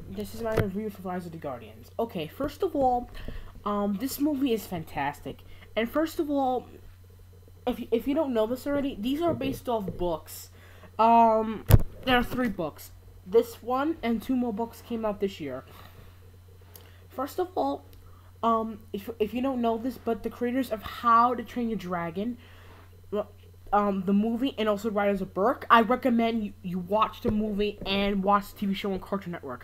This is my review for Rise of the Guardians. Okay, first of all, this movie is fantastic. And first of all, if you don't know this already, these are based off books. There are 3 books. This one and 2 more books came out this year. First of all, if you don't know this, but the creators of How to Train Your Dragon, the movie, and also writers of Birch, I recommend you watch the movie and watch the TV show on Cartoon Network.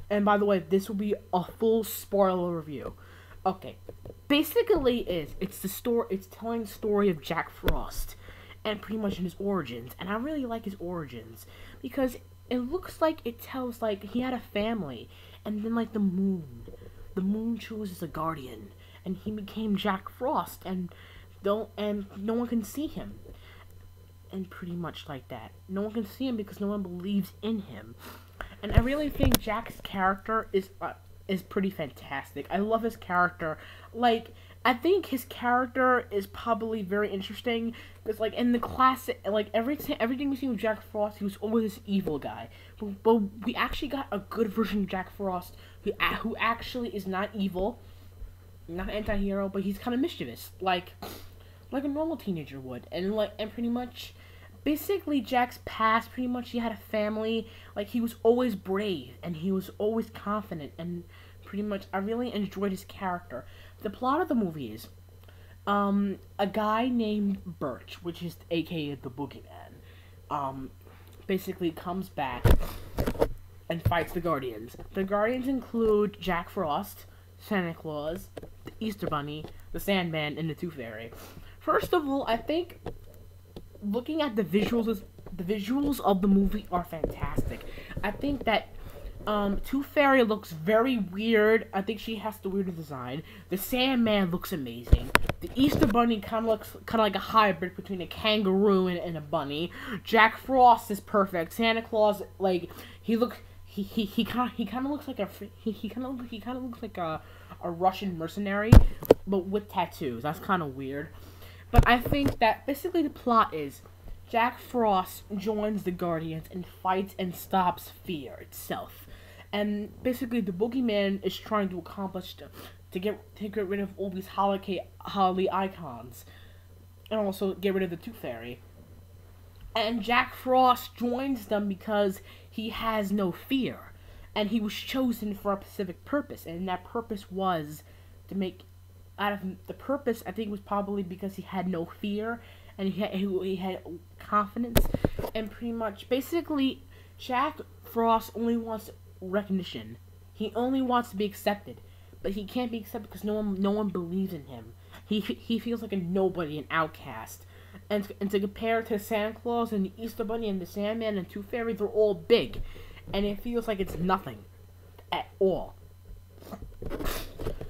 And by the way, this will be a full spoiler review. Okay, basically it's telling the story of Jack Frost, and pretty much in his origins. And I really like his origins because it looks like it tells like he had a family, and then like the moon chooses a guardian, and he became Jack Frost, and no one can see him, and pretty much like that. No one can see him because no one believes in him. And I really think Jack's character is pretty fantastic. I love his character. Like, I think his character is probably very interesting because, like, in the classic, like everything we see with Jack Frost, he was always this evil guy. But we actually got a good version of Jack Frost who actually is not evil, not an anti-hero, but he's kind of mischievous, like a normal teenager would. And pretty much, basically Jack's past, pretty much he had a family, like he was always brave and he was always confident, and pretty much I really enjoyed his character. The plot of the movie is a guy named Birch, which is aka the Boogeyman, basically comes back and fights the Guardians. The Guardians include Jack Frost, Santa Claus, the Easter Bunny, the Sandman, and the Tooth Fairy. First of all, I think looking at the visuals of the movie are fantastic. I think that Tooth Fairy looks very weird. I think she has the weirdest design. The Sandman looks amazing. The Easter Bunny kind of looks like a hybrid between a kangaroo and a bunny. Jack Frost is perfect. Santa Claus, like he kind of looks like a Russian mercenary, but with tattoos. That's kind of weird. But I think that basically the plot is Jack Frost joins the Guardians and fights and stops fear itself. And basically the Boogeyman is trying to accomplish to get rid of all these holiday icons, and also get rid of the Tooth Fairy. And Jack Frost joins them because he has no fear, and he was chosen for a specific purpose, and that purpose was to make out of the purpose. I think was probably because he had no fear and he had confidence, and pretty much basically Jack Frost only wants recognition. He only wants to be accepted, but he can't be accepted because no one believes in him. He feels like a nobody, an outcast. And to compare to Santa Claus and the Easter Bunny and the Sandman and Tooth Fairy, they're all big, and it feels like it's nothing at all.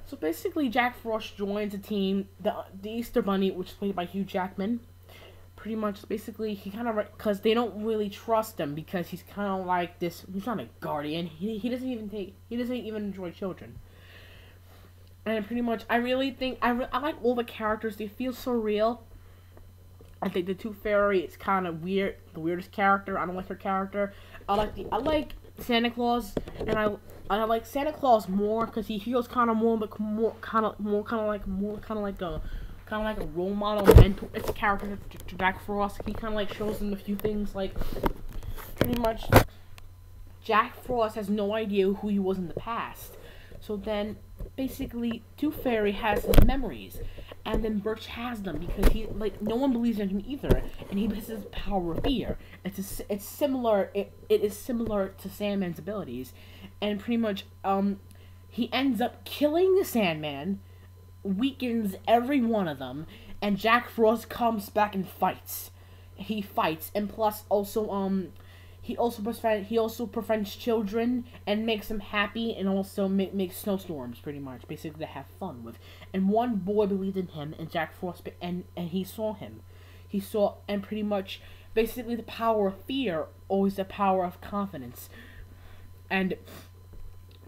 So basically, Jack Frost joins a team, the Easter Bunny, which is played by Hugh Jackman. Pretty much, basically, he kind of, because they don't really trust him because he's kind of like this. He's not a guardian. He doesn't even enjoy children. And pretty much, I really think I like all the characters. They feel so real. I think the Tooth Fairy is kind of weird, the weirdest character. I don't like her character. I like Santa Claus, and I like Santa Claus more because he feels kind of more like a role model mentor. It's a character to Jack Frost. He kind of like shows him a few things, like pretty much Jack Frost has no idea who he was in the past. So then basically Tooth Fairy has his memories, and then Birch has them because no one believes in him either, and he possesses power of fear. It is similar to Sandman's abilities, and pretty much he ends up killing the Sandman, weakens every one of them, and Jack Frost comes back and fights. He fights, and plus also he also prevents children and makes them happy, and also makes snowstorms, pretty much, basically to have fun with. And one boy believed in him, and Jack Frost, and he saw him. And pretty much, basically the power of fear, always the power of confidence. And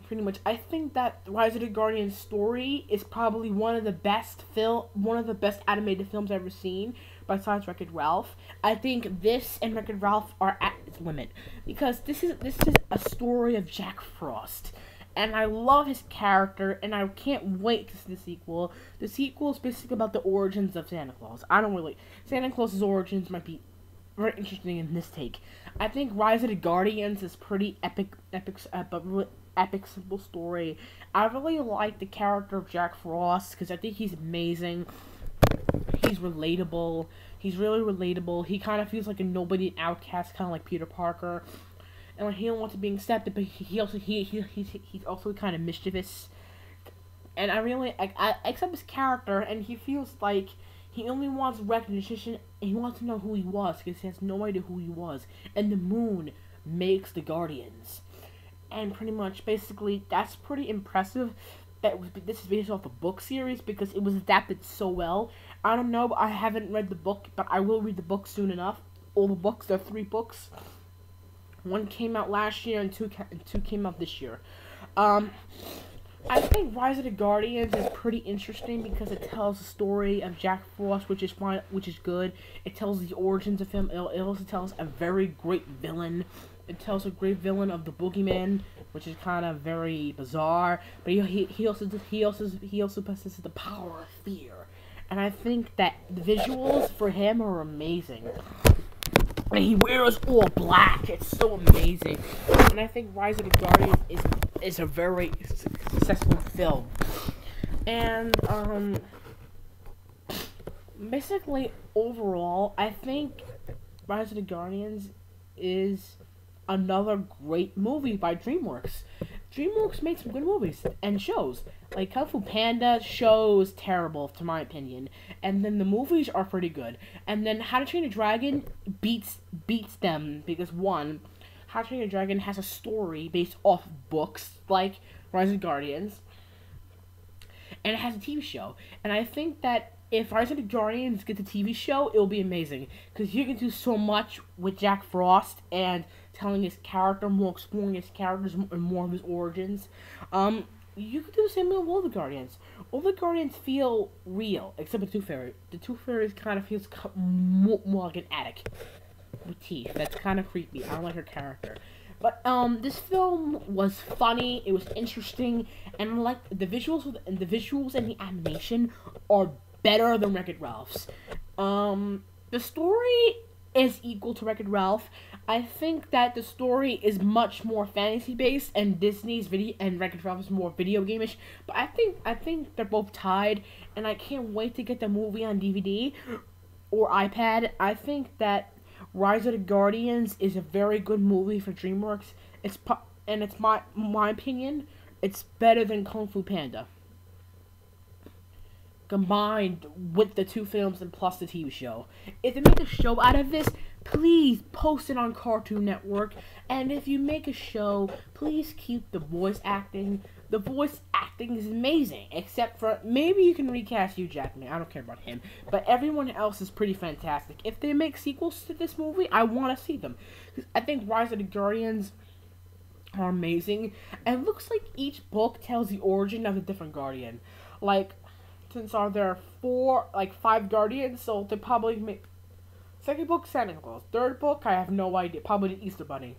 pretty much, I think that Rise of the Guardians story is probably one of the best animated films I've ever seen. besides Wreck-It Ralph. I think this and Wreck-It Ralph are at its limit because this is a story of Jack Frost. And I love his character, and I can't wait to see the sequel. The sequel is basically about the origins of Santa Claus. Santa Claus's origins might be very interesting in this take. I think Rise of the Guardians is pretty epic, but really epic, simple story. I really like the character of Jack Frost because I think he's amazing. He's relatable. He's really relatable. He kind of feels like a nobody, an outcast, kind of like Peter Parker. And like, he don't want to be accepted, but he's also kind of mischievous. And I accept his character, and he feels like he only wants recognition, and he wants to know who he was, because he has no idea who he was. And the moon makes the Guardians. And pretty much, basically, that's pretty impressive. This is based off a book series, because it was adapted so well. I don't know, I haven't read the book, but I will read the book soon enough. All the books, there are 3 books. 1 came out last year, and 2 came out this year. I think Rise of the Guardians is pretty interesting because it tells the story of Jack Frost, which is good. It tells the origins of him. It also tells a very great villain. It tells a great villain of the Boogeyman, which is kind of very bizarre. But he also possesses the power of fear, and I think that the visuals for him are amazing. And he wears all black. It's so amazing. And I think Rise of the Guardians is a very successful film. And basically overall, I think Rise of the Guardians is another great movie by DreamWorks. DreamWorks makes some good movies and shows. Like Kung Fu Panda shows terrible, to my opinion, and then the movies are pretty good. And then How to Train a Dragon beats them because 1, How to Train a Dragon has a story based off books like Rise of the Guardians, and it has a TV show. And I think that if Rise of the Guardians gets a TV show, it'll be amazing because you can do so much with Jack Frost and telling his character more, exploring his characters and more of his origins. You could do the same with all the Guardians. All the Guardians feel real, except the Tooth Fairy. The Tooth Fairy kind of feels more like an addict with teeth. That's kind of creepy. I don't like her character. But this film was funny. It was interesting, and I like the visuals. The visuals and the animation are better than Wreck-It Ralph's. The story is equal to Wreck-It Ralph. I think that the story is much more fantasy-based, and Disney's and Wreck-It Ralph is more video game-ish. But I think they're both tied, and I can't wait to get the movie on DVD or iPad. I think that Rise of the Guardians is a very good movie for DreamWorks. It's my opinion, it's better than Kung Fu Panda, combined with the 2 films and plus the TV show. If they make a show out of this, please post it on Cartoon Network. And if you make a show, please keep the voice acting. The voice acting is amazing, except for maybe you can recast Hugh Jackman. I don't care about him, but everyone else is pretty fantastic. If they make sequels to this movie, I want to see them. I think Rise of the Guardians are amazing, and it looks like each book tells the origin of a different Guardian. Like, since there are 5 Guardians, so they probably make... Second book, Santa Claus. Third book, I have no idea. Probably the Easter Bunny.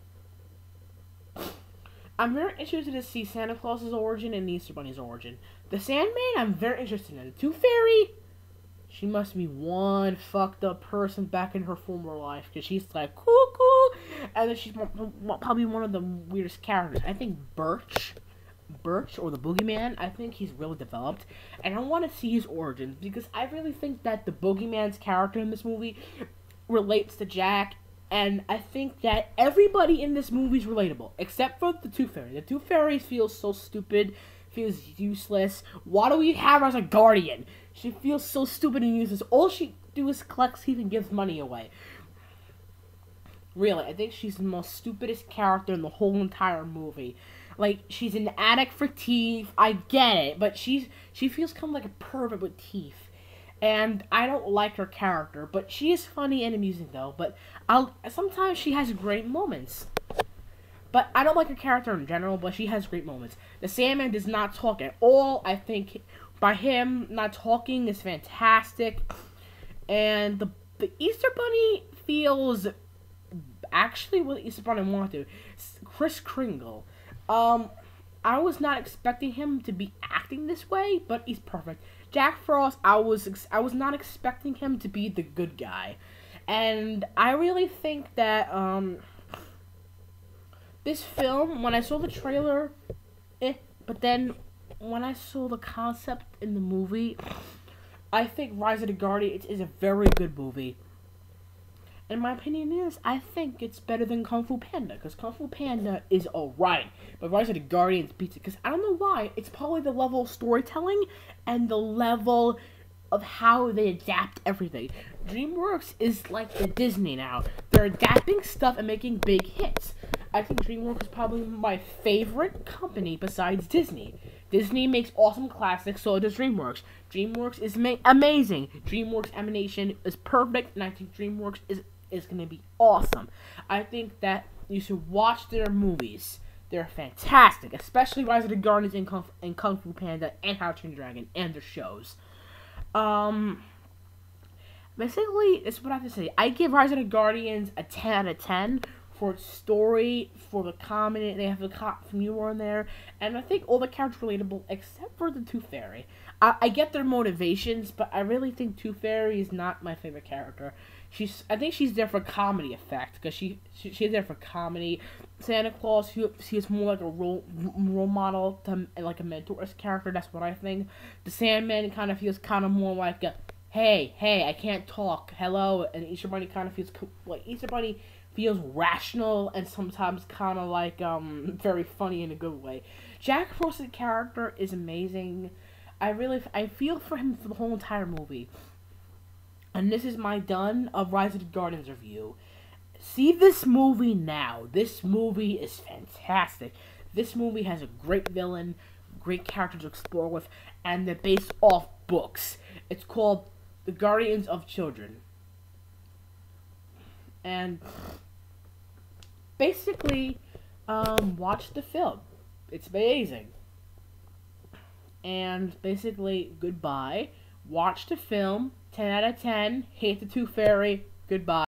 I'm very interested to see Santa Claus's origin and the Easter Bunny's origin. The Sandman, I'm very interested in. The Tooth Fairy, she must be one fucked up person back in her former life, because she's like, cuckoo, and then she's probably one of the weirdest characters. I think Birch, or the Boogeyman, I think he's really developed, and I want to see his origins, because I really think that the Boogeyman's character in this movie relates to Jack, and I think that everybody in this movie is relatable, except for the Tooth Fairy. The Tooth Fairy feels so stupid, feels useless. Why do we have her as a guardian? She feels so stupid and useless. All she do is collect teeth and gives money away. Really, I think she's the most stupidest character in the whole entire movie. Like, she's an addict for teeth, I get it, but she feels kind of like a pervert with teeth. And I don't like her character, but she is funny and amusing though. But sometimes she has great moments. But I don't like her character in general, but she has great moments. The Sandman does not talk at all. I think by him not talking is fantastic. And The Easter Bunny feels actually what the Easter Bunny wanted. Kris Kringle. I was not expecting him to be acting this way, but he's perfect. Jack Frost, I was not expecting him to be the good guy, and I really think that this film, when I saw the trailer, but then when I saw the concept in the movie, I think Rise of the Guardians is a very good movie. And my opinion is, I think it's better than Kung Fu Panda, because Kung Fu Panda is alright, but Rise of the Guardians beats it, because I don't know why, it's probably the level of storytelling, and the level of how they adapt everything. DreamWorks is like the Disney now. They're adapting stuff and making big hits. I think DreamWorks is probably my favorite company besides Disney. Disney makes awesome classics, so does DreamWorks. DreamWorks is amazing. DreamWorks animation is perfect, and I think DreamWorks is going to be awesome. I think that you should watch their movies. They're fantastic, especially Rise of the Guardians and Kung Fu Panda and How to Train Your Dragon and their shows. Basically, that's what I have to say. I give Rise of the Guardians a 10 out of 10 for its story, for the comedy. They have the cop from New in there, and I think all the characters are relatable except for the Tooth Fairy. I get their motivations, but I really think Tooth Fairy is not my favorite character. I think she's there for comedy effect, because she's there for comedy. Santa Claus, she is more like a role model to like a mentor character. That's what I think. The Sandman kind of feels kind of more like a hey, I can't talk, hello, and Easter Bunny kind of feels like Easter Bunny feels rational and sometimes kind of like very funny in a good way. Jack Frost's character is amazing. I feel for him for the whole entire movie. And this is my done of Rise of the Guardians review. See this movie now. This movie is fantastic. This movie has a great villain, great character to explore with, and they're based off books. It's called The Guardians of Children. And basically, watch the film. It's amazing. And basically, goodbye. Watch the film. 10 out of 10. Hate the Tooth Fairy. Goodbye.